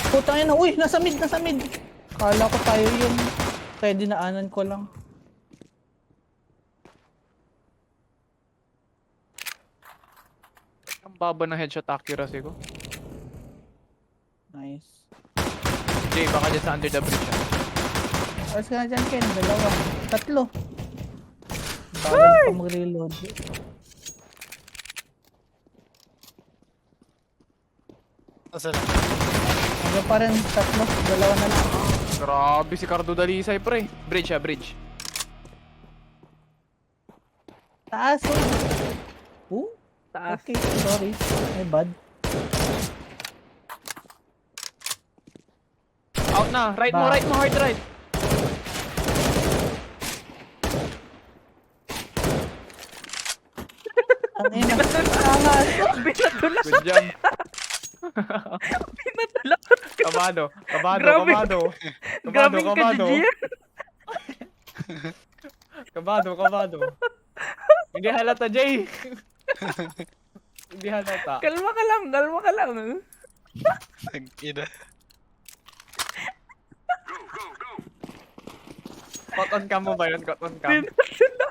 Putang ina, uy, nasa mid, nasa mid. Kala ko tayo yun. Kaya dinaanan ko lang. Ang baba ng headshot accuracy ko. Nice. Jay, baka dyan sa under the bridge ah. Ayos ka na dyan, Ken. Dalawa. Tatlo. Bagal pa mag-reload. Asa na? Ano pa rin, tatlo. Dalawa na lang. Grabe si Cardo Dalisay pre. Bridge ah, bridge. Taas, oh. Taas. Okay, sorry. My bad. Out na. Right mo, hard right. Ang ina. Angas. Binatulak. Good job. Binatulak. Kabado. Kabado, Grabe. kabado. Grabe ka, kabado. GG. Kabado, kabado. Hindi halata, Jay. Hindi halata. Kalma ka lang, kalma ka lang. Ang ina. Cotton cam mo ba yun? Cotton cam? Binatulak.